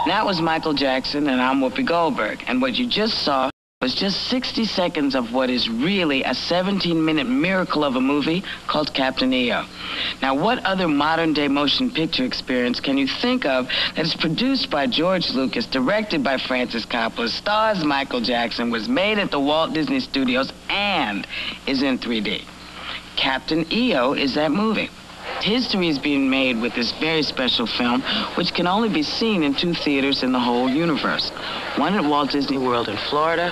That was Michael Jackson, and I'm Whoopi Goldberg. And what you just saw was just 60 seconds of what is really a 17-minute miracle of a movie called Captain EO. Now, what other modern-day motion picture experience can you think of that is produced by George Lucas, directed by Francis Coppola, stars Michael Jackson, was made at the Walt Disney Studios, and is in 3D? Captain EO is that movie. History is being made with this very special film, which can only be seen in 2 theaters in the whole universe. One at Walt Disney World in Florida,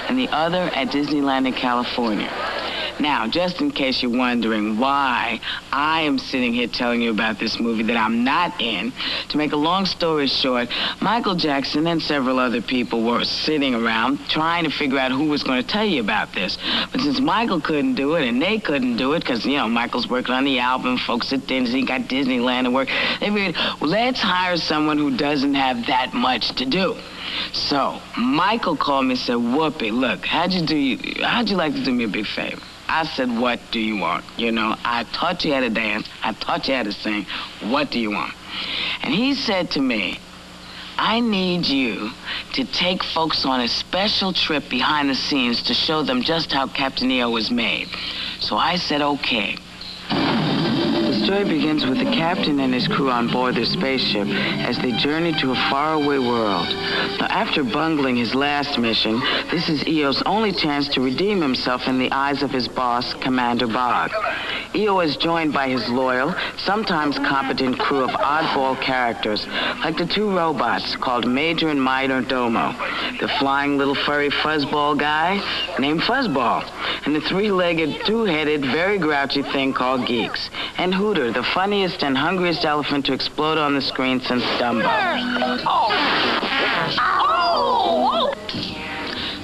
and the other at Disneyland in California. Now, just in case you're wondering why I am sitting here telling you about this movie that I'm not in, to make a long story short, Michael Jackson and several other people were sitting around trying to figure out who was going to tell you about this. But since Michael couldn't do it and they couldn't do it, because, you know, Michael's working on the album, folks at Disney got Disneyland to work, they figured, well, let's hire someone who doesn't have that much to do. So Michael called me and said, Whoopi, look, how'd you like to do me a big favor? I said, what do you want? You know, I taught you how to dance. I taught you how to sing. What do you want? And he said to me, I need you to take folks on a special trip behind the scenes to show them just how Captain EO was made. So I said, okay. The story begins with the captain and his crew on board their spaceship as they journey to a faraway world. Now, after bungling his last mission, this is EO's only chance to redeem himself in the eyes of his boss, Commander Bog. EO is joined by his loyal, sometimes competent crew of oddball characters, like the 2 robots called Major and Minor Domo, the flying little furry fuzzball guy named Fuzzball, and the 3-legged, 2-headed, very grouchy thing called Geeks, and Hooter, the funniest and hungriest elephant to explode on the screen since Dumbo.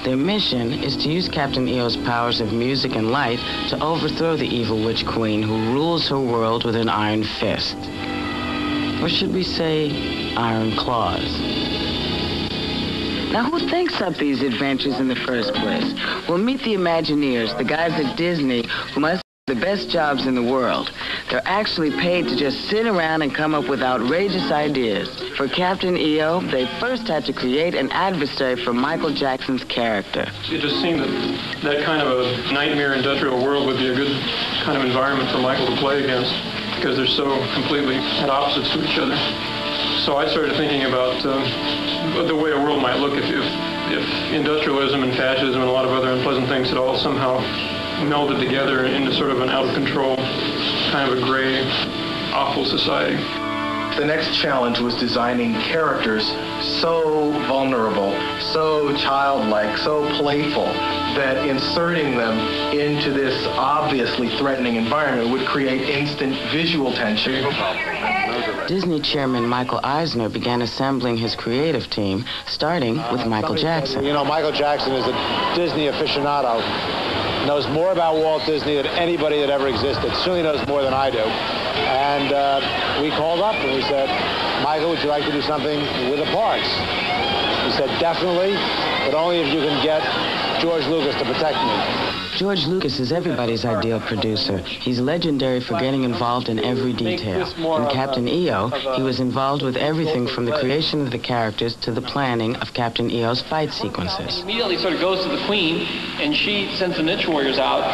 Their mission is to use Captain EO's powers of music and light to overthrow the evil witch queen who rules her world with an iron fist. Or should we say, iron claws? Now, who thinks up these adventures in the first place? Well, meet the Imagineers, the guys at Disney who must have the best jobs in the world. They're actually paid to just sit around and come up with outrageous ideas. For Captain EO, they first had to create an adversary for Michael Jackson's character. It just seemed that that kind of a nightmare industrial world would be a good kind of environment for Michael to play against, because they're so completely at opposites to each other. So I started thinking about the way a world might look if industrialism and fascism and a lot of other unpleasant things had all somehow melded together into sort of an out-of-control, kind of a gray, awful society. The next challenge was designing characters so vulnerable, so childlike, so playful, that inserting them into this obviously threatening environment would create instant visual tension. Disney chairman Michael Eisner began assembling his creative team, starting with Michael Jackson. You know, Michael Jackson is a Disney aficionado. Knows more about Walt Disney than anybody that ever existed. Certainly knows more than I do. And we called up and we said, Michael, would you like to do something with the parks? He said, definitely, but only if you can get George Lucas to protect me. George Lucas is everybody's ideal producer. He's legendary for getting involved in every detail. In Captain EO, he was involved with everything from the creation of the characters to the planning of Captain EO's fight sequences. He immediately sort of goes to the Queen, and she sends the Niche Warriors out,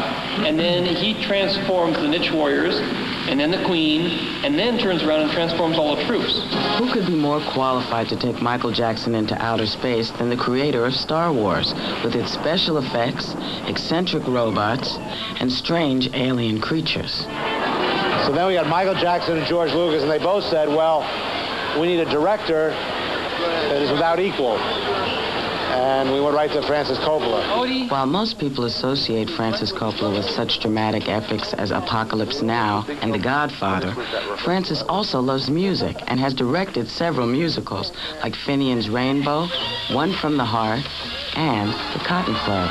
and then he transforms the Niche Warriors, and then the Queen, and then turns around and transforms all the troops. Who could be more qualified to take Michael Jackson into outer space than the creator of Star Wars, with its special effects, eccentric robots, and strange alien creatures? So then we got Michael Jackson and George Lucas, and they both said, well, we need a director that is without equal. And we went right to Francis Coppola. While most people associate Francis Coppola with such dramatic epics as Apocalypse Now and The Godfather, Francis also loves music and has directed several musicals like Finian's Rainbow, One from the Heart, and The Cotton Club.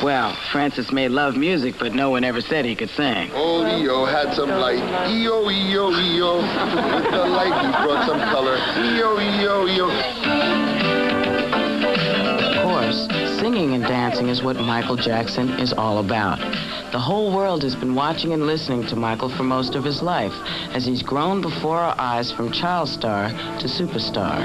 Well, Francis may love music, but no one ever said he could sing. Old EO had some light. EO, EO, EO. With the light, he brought some color. EO, EO, EO. Of course, singing and dancing is what Michael Jackson is all about. The whole world has been watching and listening to Michael for most of his life, as he's grown before our eyes from child star to superstar.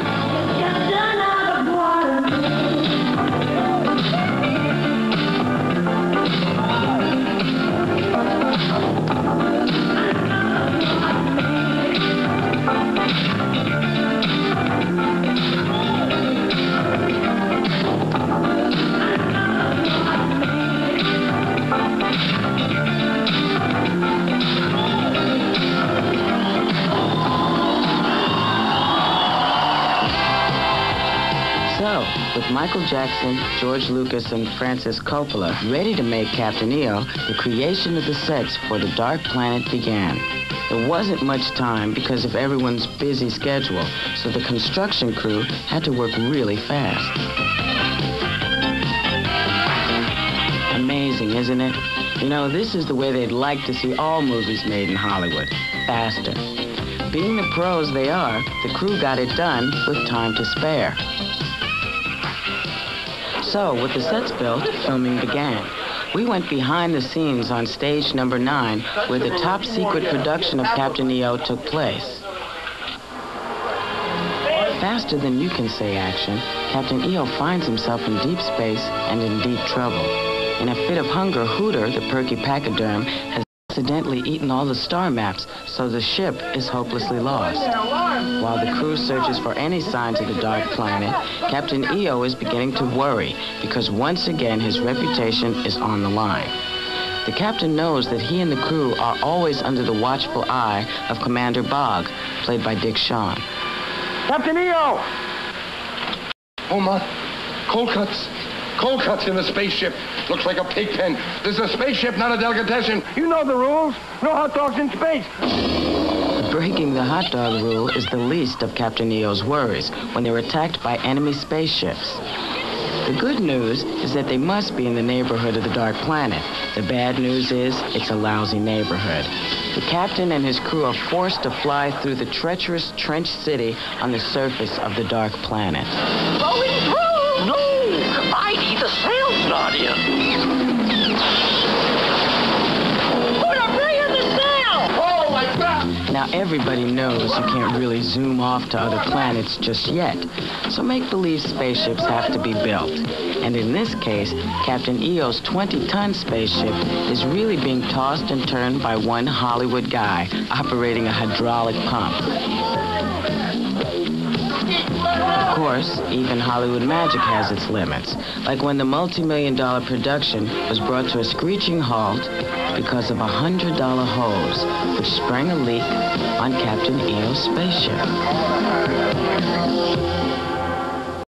With Michael Jackson, George Lucas, and Francis Coppola ready to make Captain EO, the creation of the sets for The Dark Planet began. There wasn't much time because of everyone's busy schedule, so the construction crew had to work really fast. Amazing, isn't it? You know, this is the way they'd like to see all movies made in Hollywood. Faster. Being the pros they are, the crew got it done with time to spare. So, with the sets built, filming began. We went behind the scenes on stage number 9, where the top secret production of Captain EO took place. Faster than you can say action, Captain EO finds himself in deep space and in deep trouble. In a fit of hunger, Hooter, the perky pachyderm, has accidentally eaten all the star maps, so the ship is hopelessly lost. While the crew searches for any signs of the Dark Planet, Captain EO is beginning to worry because once again his reputation is on the line. The captain knows that he and the crew are always under the watchful eye of Commander Bog, played by Dick Shawn. Captain EO! Oh, my. Cold cuts. Cold cuts in the spaceship. Looks like a pig pen. This is a spaceship, not a delicatessen. You know the rules. No hot dogs in space. Breaking the hot dog rule is the least of Captain EO's worries when they're attacked by enemy spaceships. The good news is that they must be in the neighborhood of the Dark Planet. The bad news is it's a lousy neighborhood. The captain and his crew are forced to fly through the treacherous trench city on the surface of the Dark Planet. Going through! No! I need the sails not in. Put a ray in the sail! Oh, my God! Now, everybody knows you can't really zoom off to other planets just yet, so make-believe spaceships have to be built. And in this case, Captain EO's 20-ton spaceship is really being tossed and turned by one Hollywood guy operating a hydraulic pump. Of course, even Hollywood magic has its limits, like when the multi-million-dollar production was brought to a screeching halt because of a $100 hose, which sprang a leak on Captain EO's spaceship.